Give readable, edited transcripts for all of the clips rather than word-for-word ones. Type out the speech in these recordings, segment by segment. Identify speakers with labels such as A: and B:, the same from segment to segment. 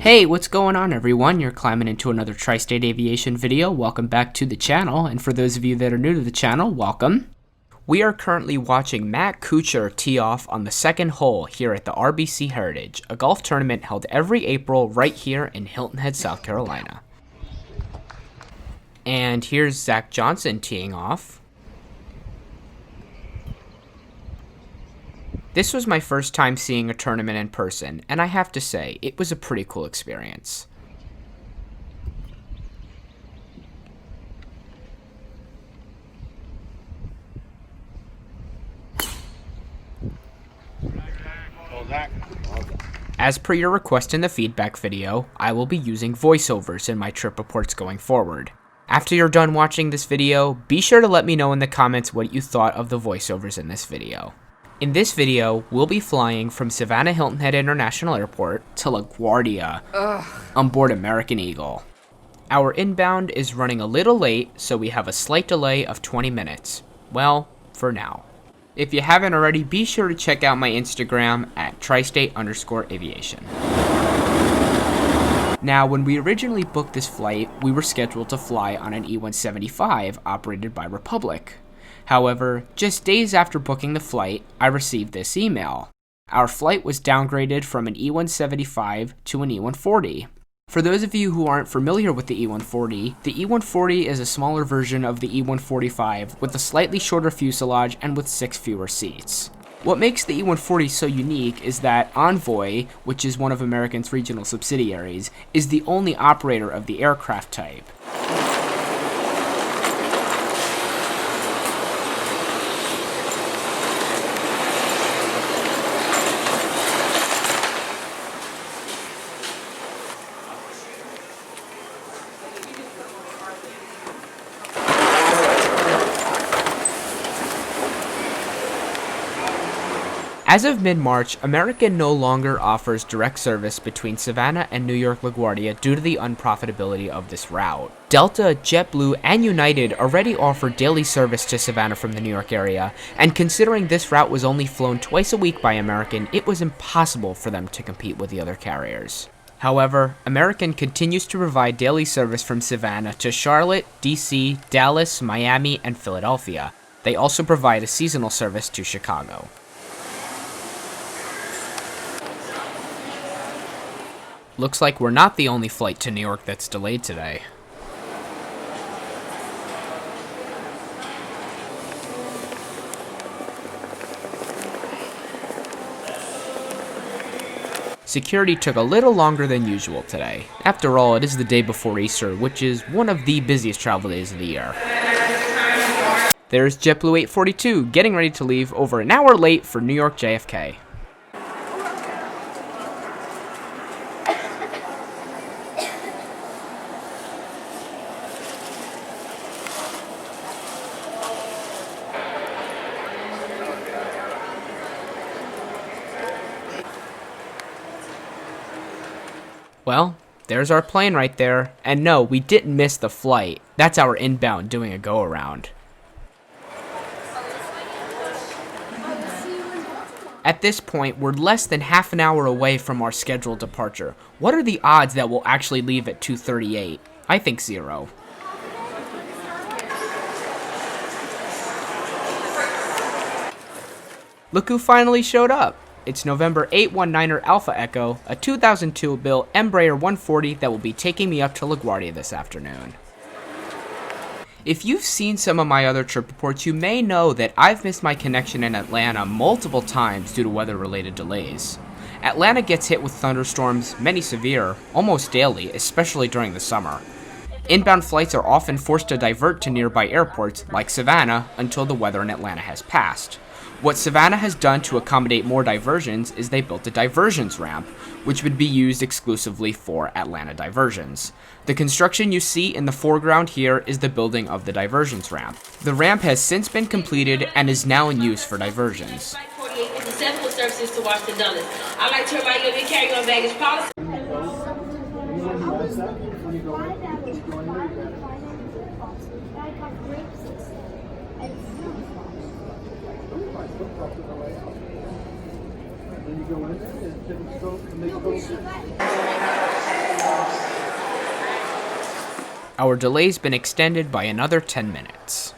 A: Hey, what's going on everyone? You're climbing into another TriState Aviation video. Welcome back to the channel, and for those of you that are new to the channel, welcome. We are currently watching Matt Kuchar tee off on the second hole here at the RBC Heritage, a golf tournament held every April right here in Hilton Head, South Carolina. And here's Zach Johnson teeing off. This was my first time seeing a tournament in person, and I have to say, it was a pretty cool experience. As per your request in the feedback video, I will be using voiceovers in my trip reports going forward. After you're done watching this video, be sure to let me know in the comments what you thought of the voiceovers in this video. In this video, we'll be flying from Savannah Hilton Head International Airport to LaGuardia on board American Eagle. Our inbound is running a little late, so we have a slight delay of 20 minutes. Well, for now. If you haven't already, be sure to check out my Instagram at TriState_Aviation. Now, when we originally booked this flight, we were scheduled to fly on an E-175 operated by Republic. However, just days after booking the flight, I received this email. Our flight was downgraded from an E-175 to an E-140. For those of you who aren't familiar with the E-140, the E-140 is a smaller version of the E-145 with a slightly shorter fuselage and with 6 fewer seats. What makes the E-140 so unique is that Envoy, which is one of American's regional subsidiaries, is the only operator of the aircraft type. As of mid-March, American no longer offers direct service between Savannah and New York LaGuardia due to the unprofitability of this route. Delta, JetBlue, and United already offer daily service to Savannah from the New York area, and considering this route was only flown twice a week by American, it was impossible for them to compete with the other carriers. However, American continues to provide daily service from Savannah to Charlotte, DC, Dallas, Miami, and Philadelphia. They also provide a seasonal service to Chicago. Looks like we're not the only flight to New York that's delayed today. Security took a little longer than usual today. After all, it is the day before Easter, which is one of the busiest travel days of the year. There's JetBlue 842 getting ready to leave over an hour late for New York JFK. Well, there's our plane right there. And no, we didn't miss the flight. That's our inbound doing a go-around. At this point, we're less than half an hour away from our scheduled departure. What are the odds that we'll actually leave at 2:38? I think 0. Look who finally showed up. It's November 819er Alpha Echo, a 2002 built Embraer 140 that will be taking me up to LaGuardia this afternoon. If you've seen some of my other trip reports, you may know that I've missed my connection in Atlanta multiple times due to weather-related delays. Atlanta gets hit with thunderstorms, many severe, almost daily, especially during the summer. Inbound flights are often forced to divert to nearby airports, like Savannah, until the weather in Atlanta has passed. What Savannah has done to accommodate more diversions is they built a diversions ramp, which would be used exclusively for Atlanta diversions. The construction you see in the foreground here is the building of the diversions ramp. The ramp has since been completed and is now in use for diversions.
B: Services to Washington Dulles. I'd like to remind you of your carry-on baggage policy.
A: Our delay's been extended by another 10 minutes.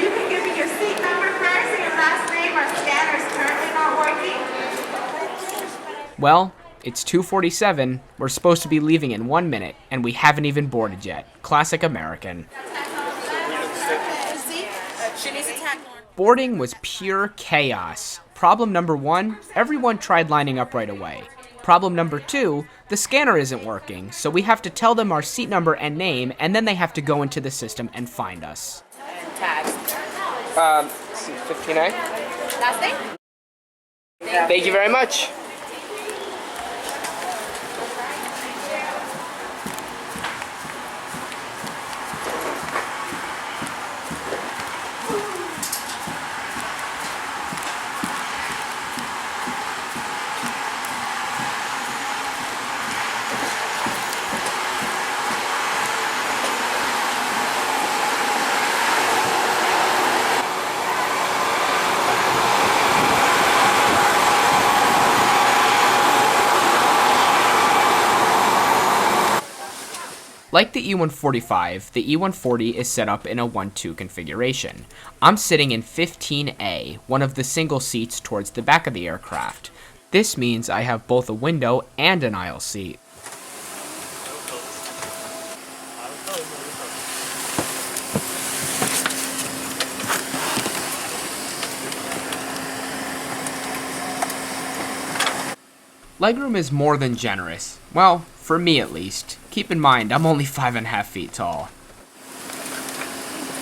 C: You can give me your seat number first and your last name. Our scanner is currently not working.
A: Well, it's 2:47. We're supposed to be leaving in 1 minute, and we haven't even boarded yet. Classic American. Boarding was pure chaos. Problem number 1, everyone tried lining up right away. Problem number 2, the scanner isn't working, so we have to tell them our seat number and name, and then they have to go into the system and find us.
D: Tags.
A: 59.
D: Last name?
A: Thank you very much. Like the E145, the E140 is set up in a 1-2 configuration. I'm sitting in 15A, one of the single seats towards the back of the aircraft. This means I have both a window and an aisle seat. Legroom is more than generous. Well, for me at least. Keep in mind, I'm only 5.5 feet tall.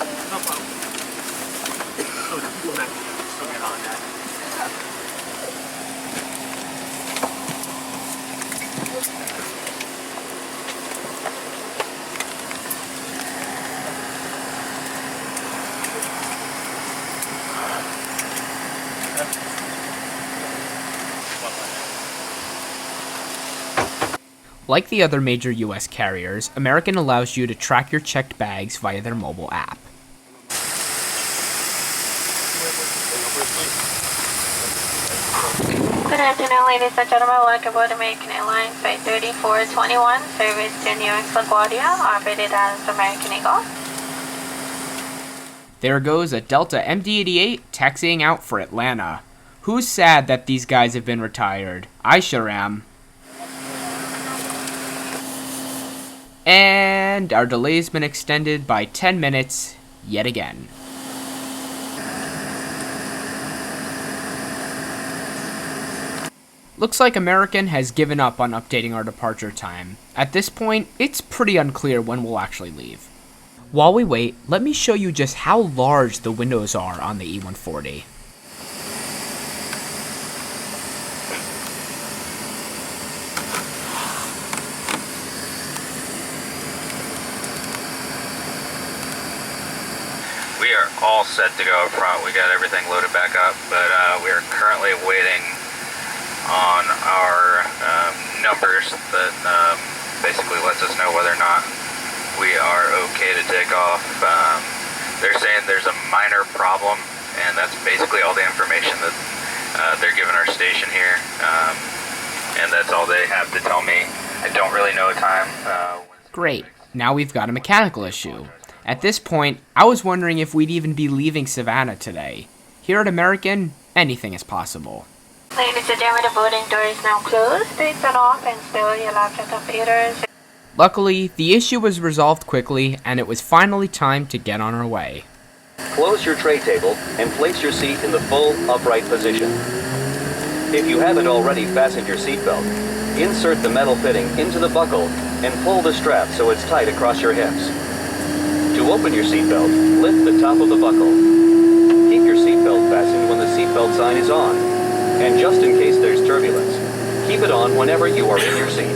E: No problem. So people not still get on that.
A: Like the other major US carriers, American allows you to track your checked bags via their mobile app.
F: Good afternoon, ladies and gentlemen. Welcome aboard American Airlines Flight 3421, service to New York LaGuardia, operated as American Eagle.
A: There goes a Delta MD-88 taxiing out for Atlanta. Who's sad that these guys have been retired? I sure am. And our delay's been extended by 10 minutes yet again. Looks like American has given up on updating our departure time. At this point, it's pretty unclear when we'll actually leave. While we wait, let me show you just how large the windows are on the E140.
G: We are all set to go up front. We got everything loaded back up, but we are currently waiting on our numbers that basically lets us know whether or not we are okay to take off. They're saying there's a minor problem, and that's basically all the information that they're giving our station here, and that's all they have to tell me. I don't really know a time.
A: Great, now we've got a mechanical issue. At this point, I was wondering if we'd even be leaving Savannah today. Here at American, anything is possible.
F: Ladies and gentlemen, the boarding door is now closed. Please turn off and still your laptop computers.
A: Luckily, the issue was resolved quickly, and it was finally time to get on our way.
H: Close your tray table and place your seat in the full upright position. If you haven't already fastened your seatbelt, insert the metal fitting into the buckle and pull the strap so it's tight across your hips. To open your seatbelt, lift the top of the buckle. Keep your seatbelt fastened when the seatbelt sign is on, and just in case there's turbulence, keep it on whenever you are in your seat.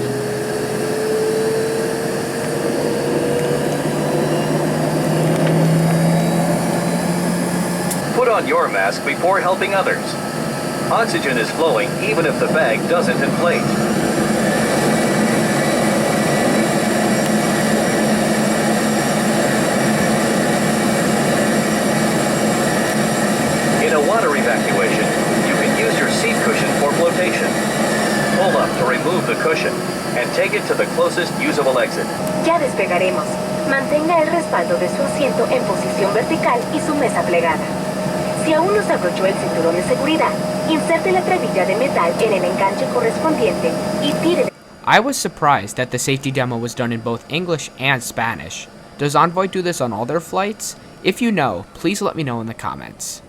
H: Put on your mask before helping others. Oxygen is flowing even if the bag doesn't inflate. In a watery remove the cushion and take it to the closest usable exit.
I: Ya despegaremos. Mantenga el respaldo de su asiento en posición vertical y su mesa plegada. Si aún no se abrochó el cinturón de seguridad, inserte la trabilla de metal en el enganche correspondiente y tire.
A: I was surprised that the safety demo was done in both English and Spanish. Does Envoy do this on all their flights? If you know, please let me know in the comments.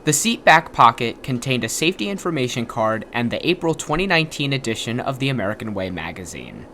A: The seat back pocket contained a safety information card and the April 2019 edition of the American Way magazine.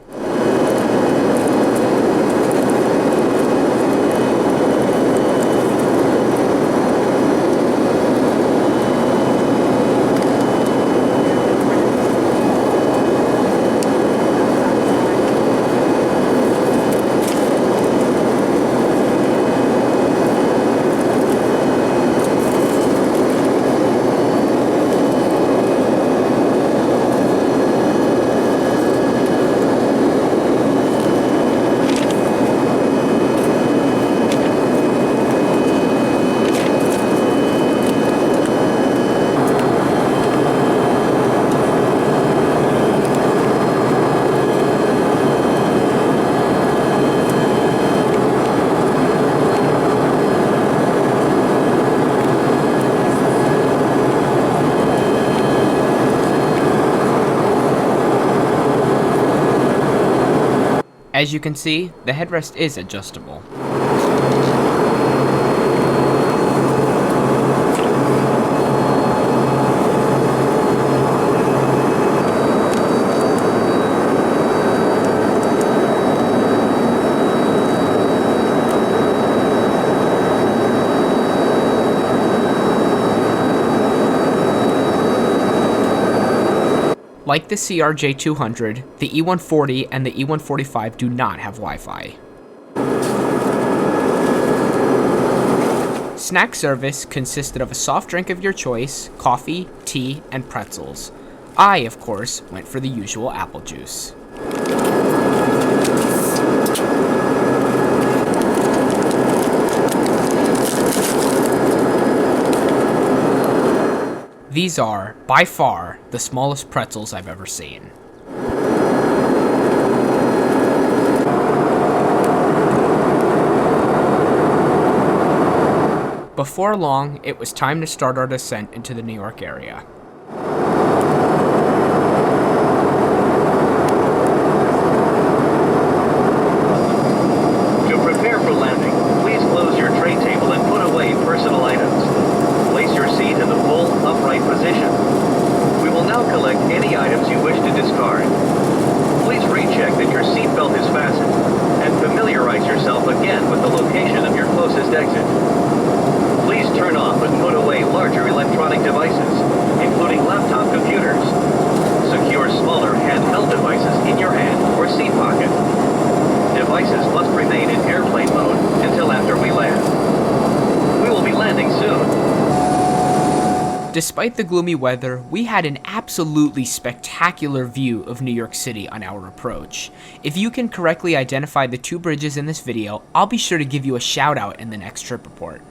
A: As you can see, the headrest is adjustable. Like the ERJ-200, the E-140 and the E-145 do not have Wi-Fi. snack service consisted of a soft drink of your choice, coffee, tea, and pretzels. I, of course, went for the usual apple juice. These are, by far, the smallest pretzels I've ever seen. Before long, it was time to start our descent into the New York area.
H: To prepare for landing, please close your tray table and put away personal items. Place your seat in the full upright position. We will now collect any items you wish to discard. Please recheck that your seatbelt is fastened and familiarize yourself again with the location of your closest exit. Please turn off and put away larger electronic devices, including laptop computers. Secure smaller handheld devices in your hand or seat pocket. Devices must remain in airplane mode until after we land. We will be landing soon.
A: Despite the gloomy weather, we had an absolutely spectacular view of New York City on our approach. If you can correctly identify the two bridges in this video, I'll be sure to give you a shout out in the next trip report.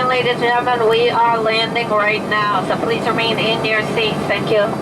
F: Ladies and gentlemen, we are landing right now, so please remain in your seats. Thank you.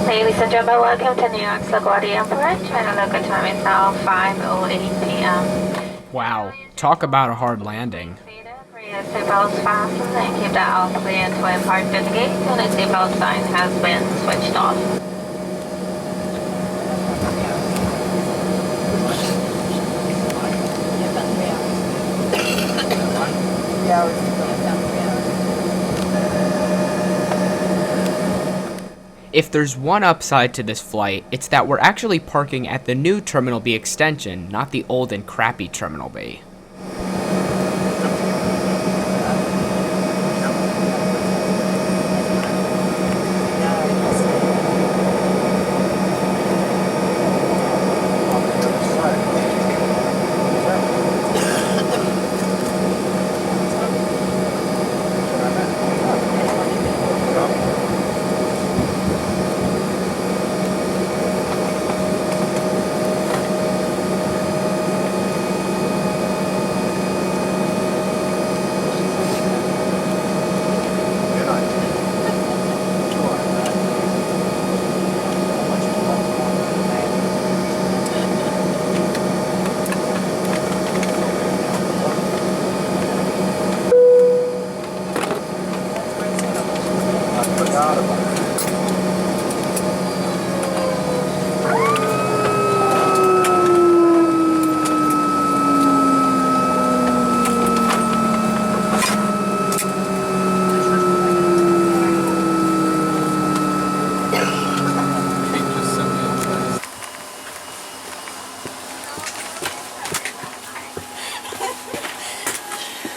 F: Ladies and gentlemen, welcome to New York's LaGuardia Airport. China local time is now 5:08 p.m.
A: Wow, talk about a hard landing.
F: Your seatbelts fastened and keep the aisle clear to impart to the gate, and the seatbelt sign has been switched off.
A: If there's one upside to this flight, it's that we're actually parking at the new Terminal B extension, not the old and crappy Terminal B.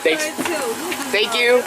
A: Thanks. Thank you.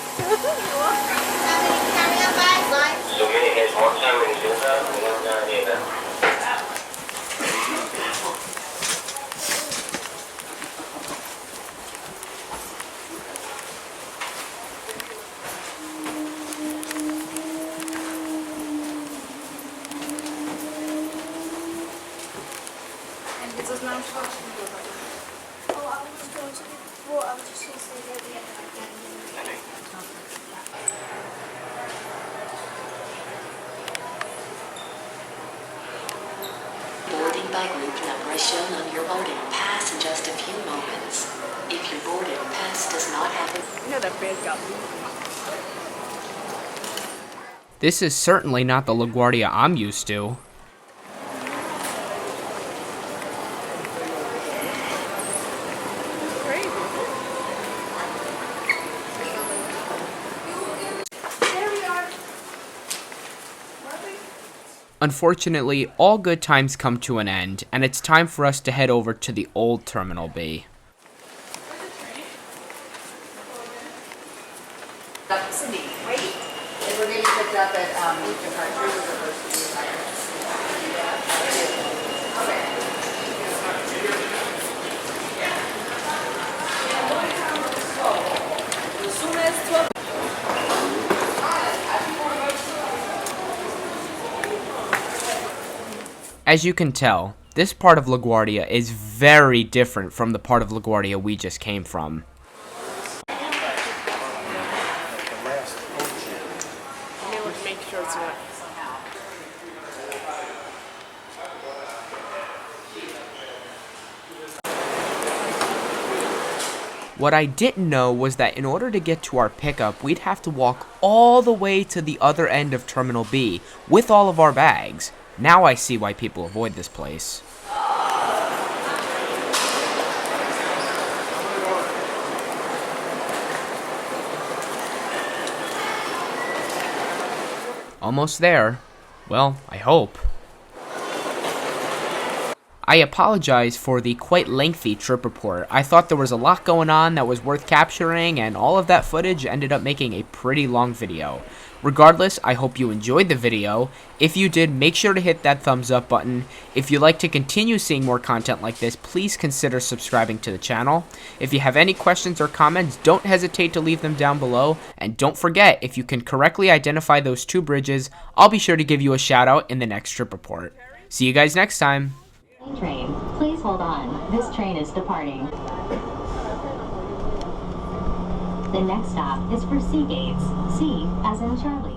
J: Boarding by group number is shown on your boarding pass in just a few moments. If your boarding pass does not have a...
D: You know that band got me.
A: This is certainly not the LaGuardia I'm used to. Unfortunately, all good times come to an end, and it's time for us to head over to the old Terminal B.
D: Cindy, wait. They were getting picked up at
A: As you can tell, this part of LaGuardia is very different from the part of LaGuardia we just came from.
D: make sure it's not.
A: What I didn't know was that in order to get to our pickup, we'd have to walk all the way to the other end of Terminal B with all of our bags. Now I see why people avoid this place. Almost there. Well, I hope. I apologize for the quite lengthy trip report. I thought there was a lot going on that was worth capturing, and all of that footage ended up making a pretty long video. Regardless, I hope you enjoyed the video. If you did, make sure to hit that thumbs up button. If you'd like to continue seeing more content like this, please consider subscribing to the channel. If you have any questions or comments, don't hesitate to leave them down below. And don't forget, if you can correctly identify those two bridges, I'll be sure to give you a shout out in the next trip report. See you guys next time.
K: Train, please hold on. This train is departing. The next stop is for C gates. C as in Charlie.